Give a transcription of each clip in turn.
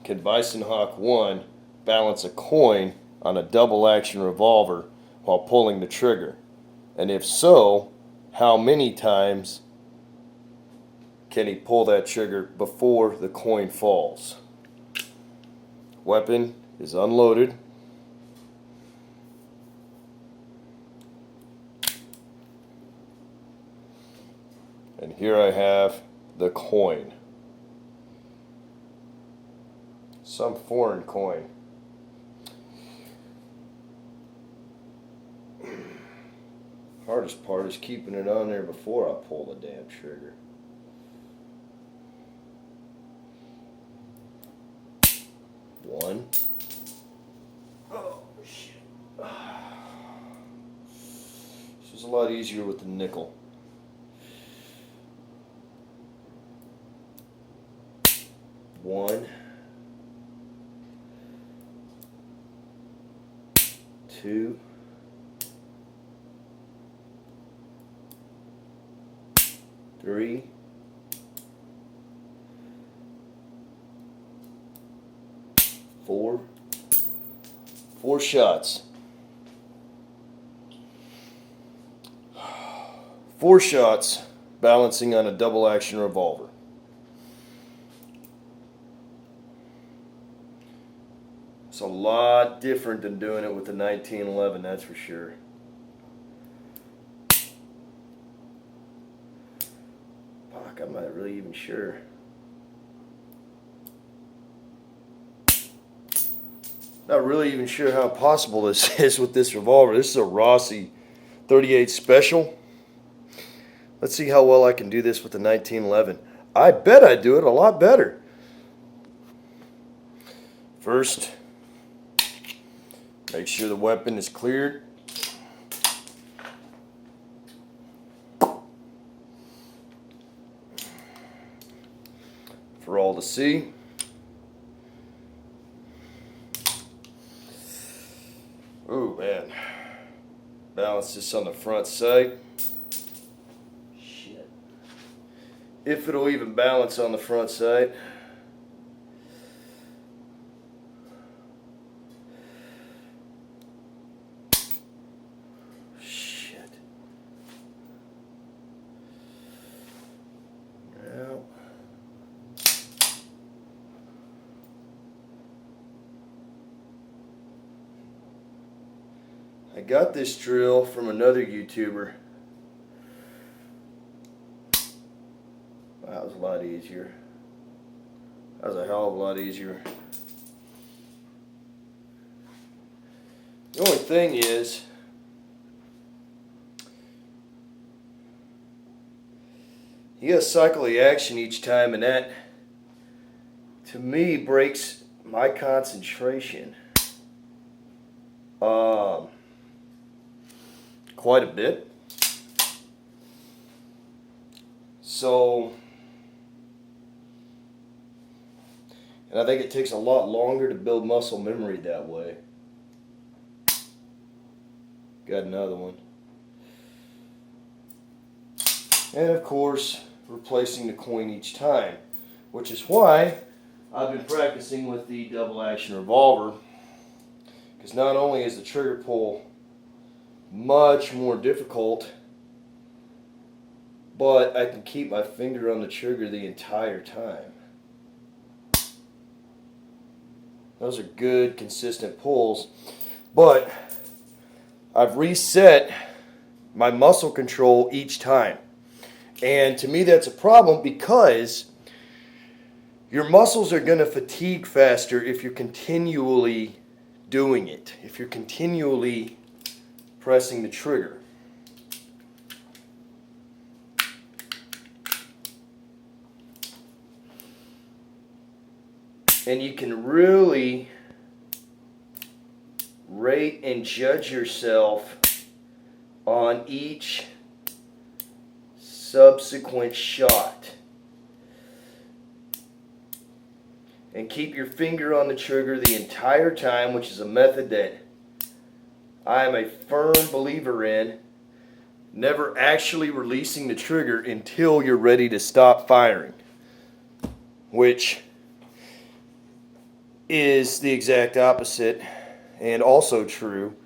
can Bison Hawk 1 balance a coin on a double action revolver while pulling the trigger? And if so, how many times can he pull that trigger before the coin falls? Weapon is unloaded. And here I have the coin. Some foreign coin. Hardest part is keeping it on there before I pull the damn trigger. One. Oh, shit. This is a lot easier with the nickel. One. Two. Three. Four. 4 shots. 4 shots balancing on a double action revolver. It's a lot different than doing it with the 1911, that's for sure. Fuck, I'm not really even sure. Not really even sure how possible this is with this revolver. This is a Rossi 38 Special. Let's see how well I can do this with the 1911. I bet I do it a lot better. First, make sure the weapon is cleared. For all to see. Ooh, man. Balance this on the front side. Shit. If it'll even balance on the front side. Shit. Now. I got this drill from another YouTuber. That was a lot easier. That was a hell of a lot easier. The only thing is, you gotta cycle the action each time, and that, to me, breaks my concentration. Quite a bit. So, and I think it takes a lot longer to build muscle memory that way. Got another one. And of course, replacing the coin each time, which is why I've been practicing with the double action revolver, because not only is the trigger pull much more difficult, but I can keep my finger on the trigger the entire time. Those are good, consistent pulls, but I've reset my muscle control each time. And to me that's a problem, because your muscles are going to fatigue faster if you're continually doing it, if you're continually pressing the trigger. And you can really rate and judge yourself on each subsequent shot. And keep your finger on the trigger the entire time, which is a method that I am a firm believer in. Never actually releasing the trigger until you're ready to stop firing. Which is the exact opposite and also true.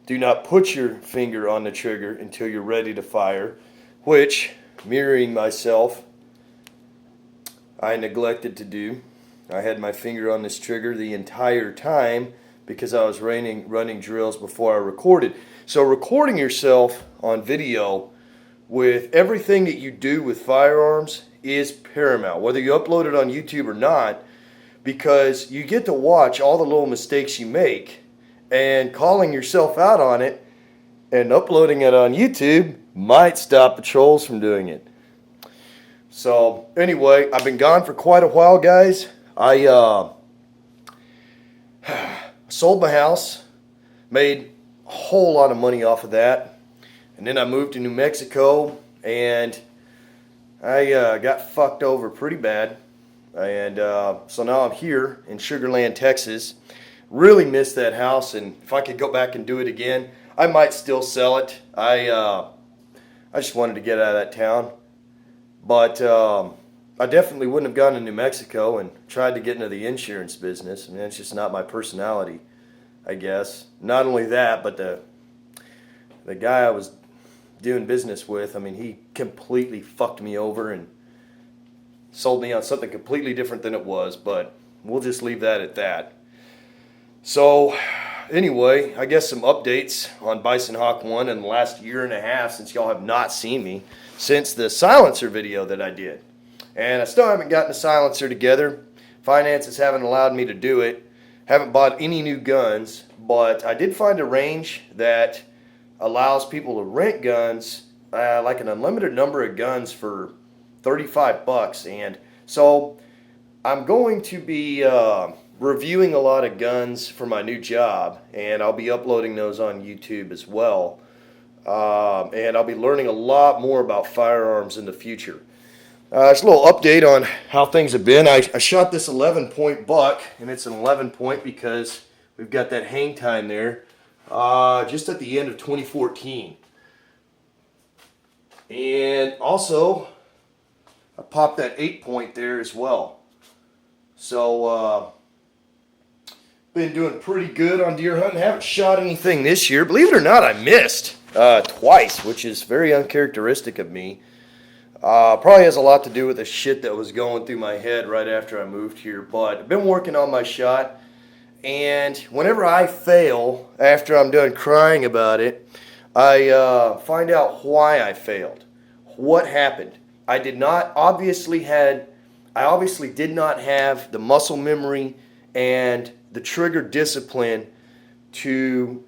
Do not put your finger on the trigger until you're ready to fire, which, mirroring myself, I neglected to do. I had my finger on this trigger the entire time because I was running drills before I recorded. So recording yourself on video with everything that you do with firearms is paramount, whether you upload it on YouTube or not, because you get to watch all the little mistakes you make, and calling yourself out on it and uploading it on YouTube might stop the trolls from doing it. So anyway, I've been gone for quite a while, guys. I sold my house, made a whole lot of money off of that, and then I moved to New Mexico, and I got fucked over pretty bad. And so now I'm here in Sugar Land, Texas. Really miss that house, and if I could go back and do it again, I might still sell it. I just wanted to get out of that town. But I definitely wouldn't have gone to New Mexico and tried to get into the insurance business. I mean, it's just not my personality, I guess. Not only that, but the guy I was doing business with, I mean, he completely fucked me over and sold me on something completely different than it was, but we'll just leave that at that. So anyway, I guess some updates on Bison Hawk 1 in the last year and a half, since y'all have not seen me since the silencer video that I did. And I still haven't gotten a silencer together. Finances haven't allowed me to do it. Haven't bought any new guns, but I did find a range that allows people to rent guns, like an unlimited number of guns for $35. And so I'm going to be reviewing a lot of guns for my new job, and I'll be uploading those on YouTube as well. And I'll be learning a lot more about firearms in the future. Just a little update on how things have been. I shot this 11-point buck, and it's an 11-point because we've got that hang time there, just at the end of 2014. And also, I popped that 8-point there as well. So, been doing pretty good on deer hunting. Haven't shot anything this year. Believe it or not, I missed twice, which is very uncharacteristic of me. Probably has a lot to do with the shit that was going through my head right after I moved here. But I've been working on my shot, and whenever I fail, after I'm done crying about it, I find out why I failed. What happened? I obviously did not have the muscle memory and the trigger discipline to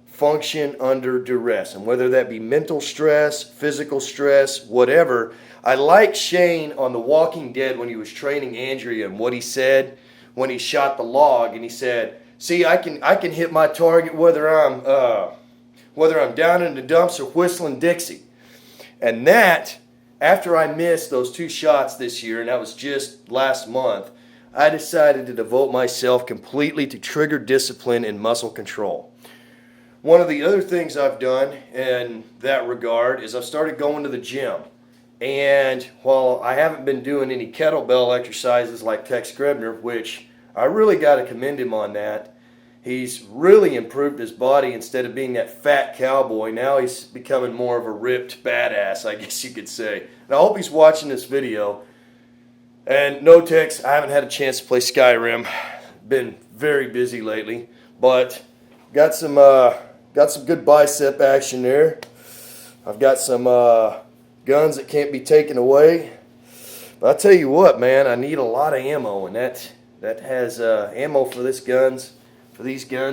function under duress, and whether that be mental stress, physical stress, whatever. I like Shane on The Walking Dead when he was training Andrea, and what he said when he shot the log, and he said, "See, I can hit my target whether I'm down in the dumps or whistling Dixie." And that, after I missed those 2 shots this year, and that was just last month, I decided to devote myself completely to trigger discipline and muscle control. One of the other things I've done in that regard is I've started going to the gym. And while I haven't been doing any kettlebell exercises like Tex Grebner, which I really got to commend him on that, he's really improved his body. Instead of being that fat cowboy, now he's becoming more of a ripped badass, I guess you could say. And I hope he's watching this video. And no, Tex, I haven't had a chance to play Skyrim. Been very busy lately, but got some good bicep action there. I've got some guns that can't be taken away. But I tell you what, man, I need a lot of ammo, and that has ammo for these guns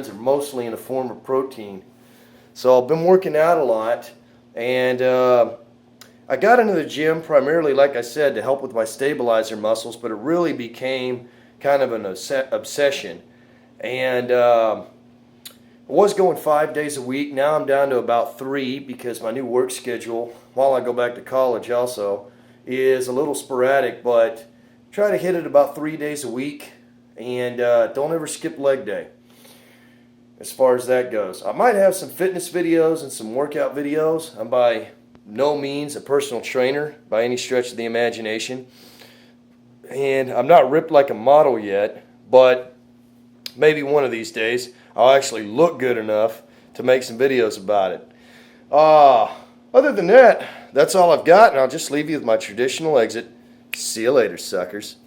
are mostly in the form of protein. So I've been working out a lot, and I got into the gym primarily, like I said, to help with my stabilizer muscles, but it really became kind of an obsession. And I was going 5 days a week. Now I'm down to about 3 because my new work schedule, while I go back to college also, is a little sporadic, but try to hit it about 3 days a week, and don't ever skip leg day as far as that goes. I might have some fitness videos and some workout videos. I'm by no means a personal trainer by any stretch of the imagination, and I'm not ripped like a model yet, but maybe one of these days I'll actually look good enough to make some videos about it. Other than that, that's all I've got, and I'll just leave you with my traditional exit. See you later, suckers.